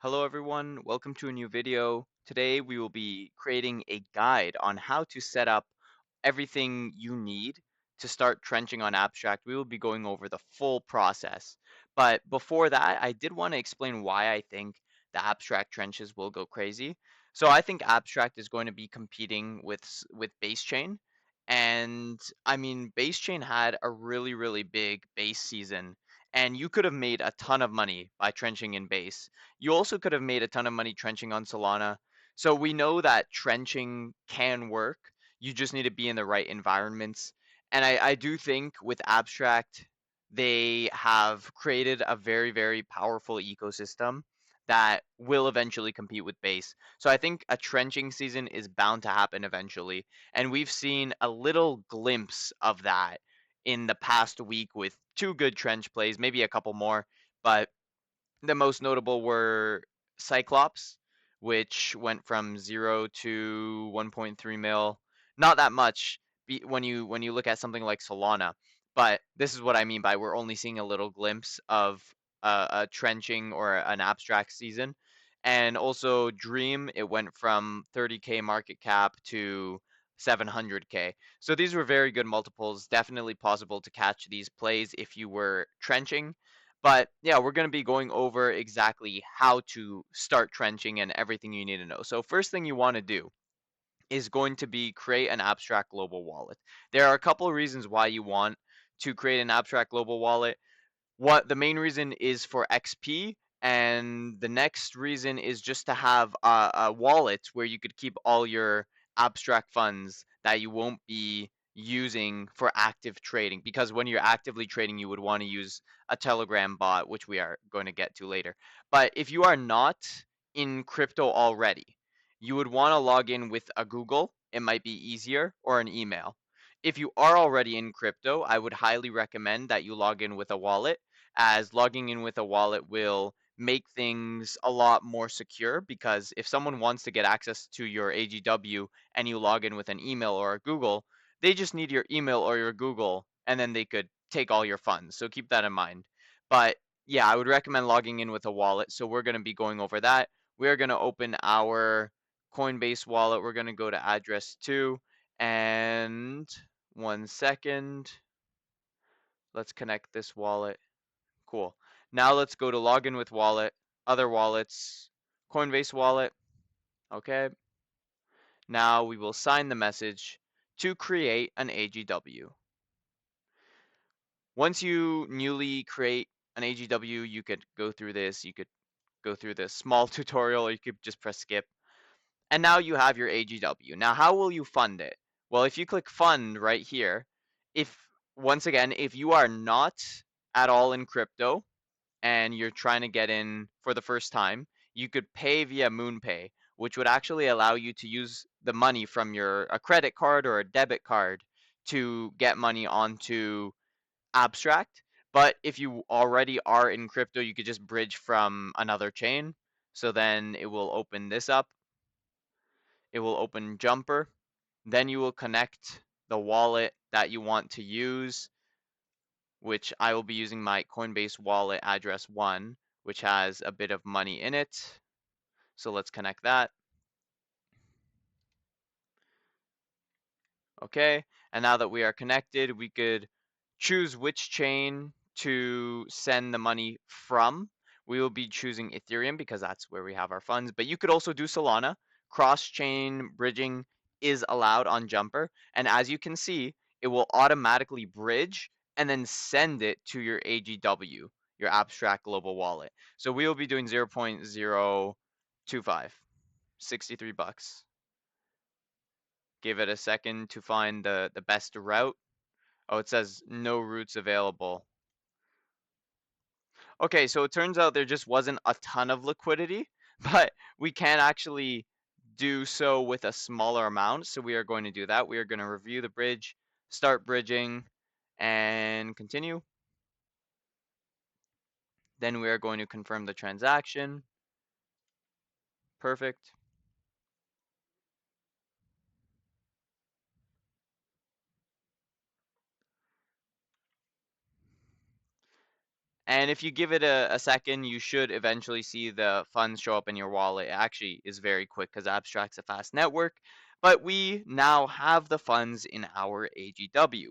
Hello everyone, welcome to a new video. Today we will be creating a guide on how to set up everything you need to start trenching on Abstract. We will be going over the full process. But before that, I did want to explain why I think the Abstract trenches will go crazy. So I think Abstract is going to be competing with Base Chain. And I mean, Base Chain had a really big base season, and you could have made a ton of money by trenching in base. You also could have made a ton of money trenching on Solana. So we know that trenching can work. You just need to be in the right environments. And I do think with Abstract, they have created a very powerful ecosystem that will eventually compete with base. So I think a trenching season is bound to happen eventually. And we've seen a little glimpse of that in the past week with two good trench plays, maybe a couple more. But the most notable were Cyclops, which went from 0 to 1.3 mil. Not that much when you look at something like Solana, but this is what I mean by we're only seeing a little glimpse of a trenching or an abstract season. And also Dream, it went from 30K market cap to 700K. So these were very good multiples. Definitely possible to catch these plays if you were trenching. But yeah, we're going to be going over exactly how to start trenching and everything you need to know. So first thing you want to do is going to be create an abstract global wallet. There are a couple of reasons why you want to create an abstract global wallet. What the main reason is for XP, and the next reason is just to have a wallet where you could keep all your abstract funds that you won't be using for active trading, because when you're actively trading you would want to use a Telegram bot, which we are going to get to later. But if you are not in crypto already, you would want to log in with a Google. It might be easier, or an email. If you are already in crypto, I would highly recommend that you log in with a wallet, as logging in with a wallet will make things a lot more secure, because if someone wants to get access to your AGW and you log in with an email or a Google, they just need your email or your Google and then they could take all your funds. So keep that in mind. But yeah, I would recommend logging in with a wallet. So we're going to be going over that. We're going to open our Coinbase wallet. We're going to go to address 2, and 1 second. Let's connect this wallet. Cool. Now let's go to login with wallet, other wallets, Coinbase wallet. Okay. Now we will sign the message to create an AGW. Once you newly create an AGW, you could go through this. You could go through this small tutorial, or you could just press skip. And now you have your AGW. Now, how will you fund it? Well, if you click fund right here, if once again, if you are not at all in crypto, and you're trying to get in for the first time, you could pay via MoonPay, which would actually allow you to use the money from a credit card or a debit card to get money onto Abstract. But if you already are in crypto, you could just bridge from another chain. So then it will open this up. It will open Jumper. Then you will connect the wallet that you want to use, which I will be using my Coinbase wallet address 1, which has a bit of money in it. So let's connect that. Okay, and now that we are connected, we could choose which chain to send the money from. We will be choosing Ethereum because that's where we have our funds, but you could also do Solana. Cross-chain bridging is allowed on Jumper, and as you can see, it will automatically bridge and then send it to your AGW, your Abstract Global Wallet. So we will be doing 0.025, 63 bucks. Give it a second to find the best route. Oh, it says no routes available. Okay, so it turns out there just wasn't a ton of liquidity, but we can actually do so with a smaller amount. So we are going to do that. We are going to review the bridge, start bridging, and continue. Then we are going to confirm the transaction. Perfect. And if you give it a second, you should eventually see the funds show up in your wallet. It actually is very quick because Abstract's a fast network. But we now have the funds in our AGW.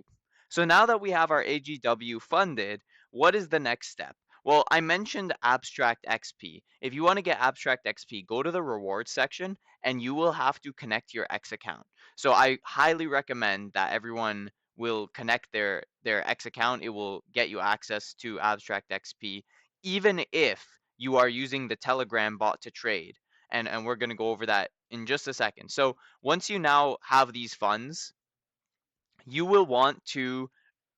So now that we have our AGW funded, what is the next step? Well, I mentioned Abstract XP. If you want to get Abstract XP, go to the rewards section and you will have to connect your X account. So I highly recommend that everyone will connect their X account. It will get you access to Abstract XP, even if you are using the Telegram bot to trade. And we're going to go over that in just a second. So once you now have these funds, you will want to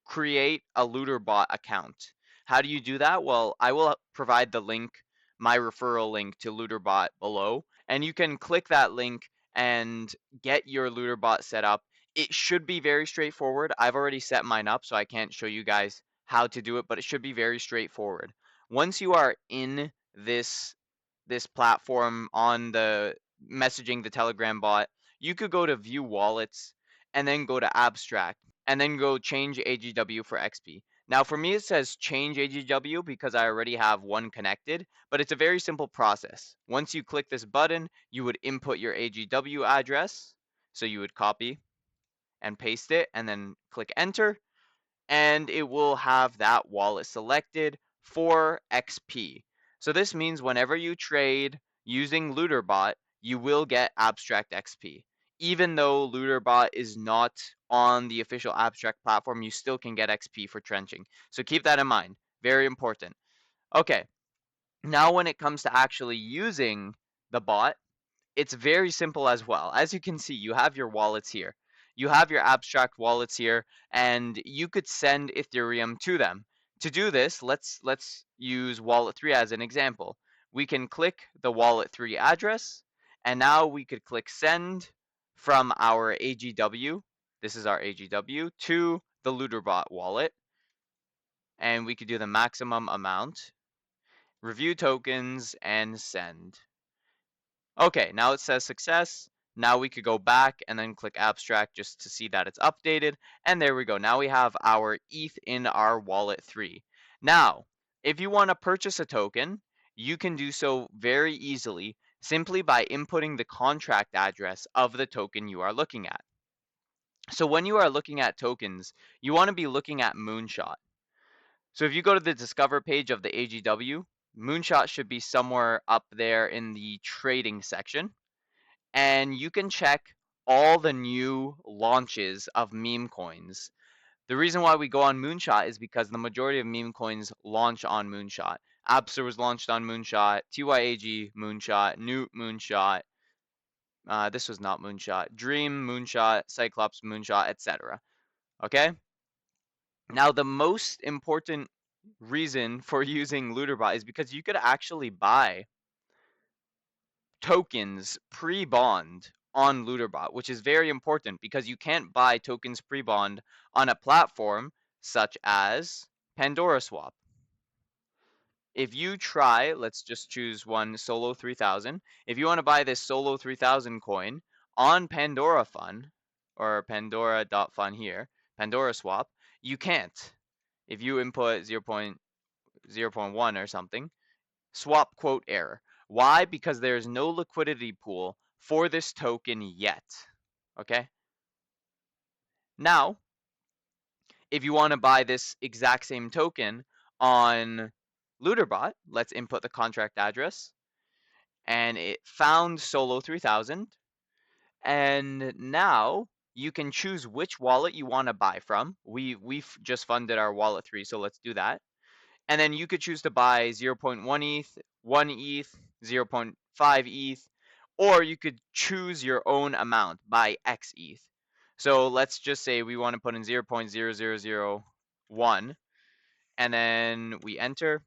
create a LooterBot account. How do you do that? Well, I will provide the link, my referral link to LooterBot below, and you can click that link and get your LooterBot set up. It should be very straightforward. I've already set mine up, so I can't show you guys how to do it, but it should be very straightforward. Once you are in this platform on the messaging the Telegram bot, you could go to view wallets and then go to abstract and then go change AGW for XP. Now for me it says change AGW because I already have one connected, but it's a very simple process. Once you click this button, you would input your AGW address. So you would copy and paste it and then click enter, and it will have that wallet selected for XP. So this means whenever you trade using LooterBot, you will get Abstract XP. Even though LooterBot is not on the official Abstract platform, you still can get XP for trenching. So keep that in mind. Very important. Okay, now when it comes to actually using the bot, it's very simple as well. As you can see, you have your wallets here. You have your abstract wallets here, and you could send Ethereum to them. To do this, let's use Wallet 3 as an example. We can click the Wallet 3 address, and now we could click send from our AGW. This is our AGW to the LooterBot wallet, and we could do the maximum amount, review tokens, and send. Okay, now it says success. Now we could go back and then click abstract just to see that it's updated. And there we go. Now we have our ETH in our wallet 3. Now, if you want to purchase a token, you can do so very easily simply by inputting the contract address of the token you are looking at. So when you are looking at tokens, you want to be looking at Moonshot. So if you go to the Discover page of the AGW, Moonshot should be somewhere up there in the trading section. And you can check all the new launches of meme coins. The reason why we go on Moonshot is because the majority of meme coins launch on Moonshot. Abster was launched on Moonshot, TYAG Moonshot, Newt Moonshot, this was not Moonshot, Dream Moonshot, Cyclops Moonshot, etc. Okay? Now the most important reason for using LooterBot is because you could actually buy tokens pre-bond on LooterBot, which is very important because you can't buy tokens pre-bond on a platform such as Pandora Swap. If you try, let's just choose one, Solo 3000. If you want to buy this Solo 3000 coin on Pandora Fun, or Pandora.fun here, Pandora Swap, you can't. If you input 0.0.1 or something, swap quote error. Why? Because there's no liquidity pool for this token yet. Okay? Now, if you want to buy this exact same token on LooterBot, let's input the contract address. And it found Solo 3000. And now you can choose which wallet you want to buy from. We've just funded our wallet 3, so let's do that. And then you could choose to buy 0.1 ETH, 1 ETH, 0.5 ETH, or you could choose your own amount, buy X ETH. So let's just say we want to put in 0.0001, and then we enter.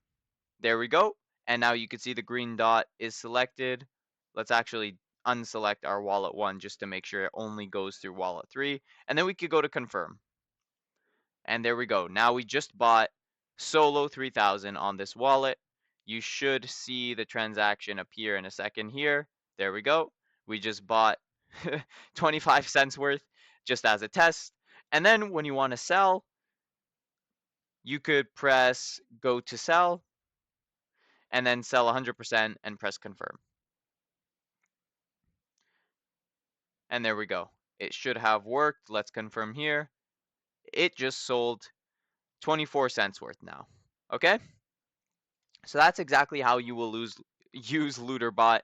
There we go. And now you can see the green dot is selected. Let's actually unselect our wallet 1 just to make sure it only goes through wallet 3. And then we could go to confirm. And there we go. Now we just bought Solo 3000 on this wallet. You should see the transaction appear in a second here. There we go. We just bought 25 cents worth just as a test. And then when you want to sell, you could press go to sell and then sell 100% and press confirm. And there we go. It should have worked. Let's confirm here. It just sold 24 cents worth now. Okay? So that's exactly how you will use Looterbot.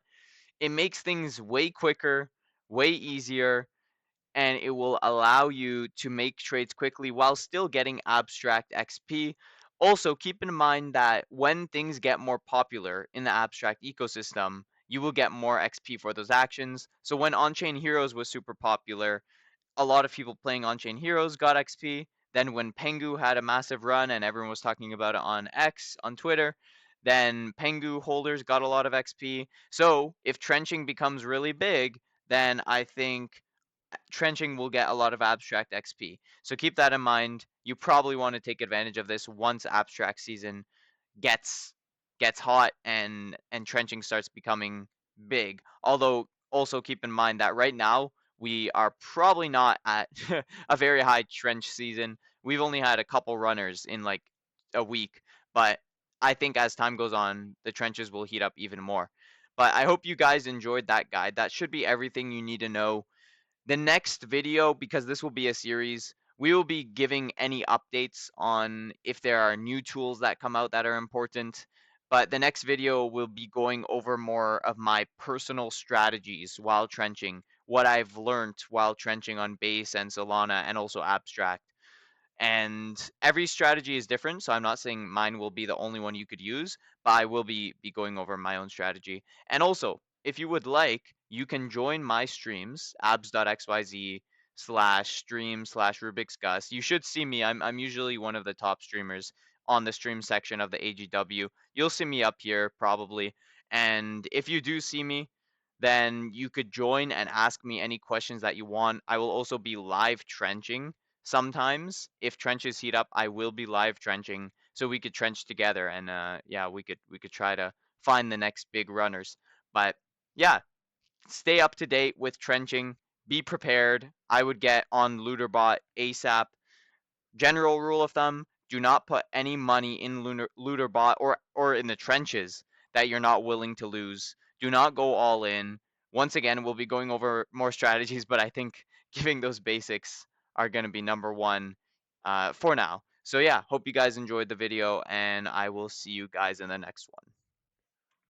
It makes things way quicker, way easier, and it will allow you to make trades quickly while still getting abstract XP. Also, keep in mind that when things get more popular in the abstract ecosystem, you will get more XP for those actions. So when On-Chain Heroes was super popular, a lot of people playing On-Chain Heroes got XP. Then when Pengu had a massive run and everyone was talking about it on X, on Twitter, then Pengu holders got a lot of XP. So if trenching becomes really big, then I think trenching will get a lot of abstract XP. So keep that in mind. You probably want to take advantage of this once abstract season gets hot and trenching starts becoming big. Although also keep in mind that right now we are probably not at a very high trench season. We've only had a couple runners in like a week, but I think as time goes on, the trenches will heat up even more. But I hope you guys enjoyed that guide. That should be everything you need to know. The next video, because this will be a series, we will be giving any updates on if there are new tools that come out that are important. But the next video will be going over more of my personal strategies while trenching, what I've learned while trenching on Base and Solana and also Abstract. And every strategy is different, so I'm not saying mine will be the only one you could use, but I will be going over my own strategy. And also, if you would like, you can join my streams, abs.xyz/stream/Rubik's Gus. You should see me. I'm usually one of the top streamers on the stream section of the AGW. You'll see me up here probably. And if you do see me, then you could join and ask me any questions that you want. I will also be live trenching sometimes. If trenches heat up, I will be live trenching so we could trench together and yeah, we could try to find the next big runners. But yeah, stay up to date with trenching. Be prepared. I would get on Looterbot ASAP. General rule of thumb: do not put any money in Looterbot or in the trenches that you're not willing to lose. Do not go all in. Once again, we'll be going over more strategies, but I think giving those basics are going to be number one for now. So yeah, hope you guys enjoyed the video, and I will see you guys in the next one.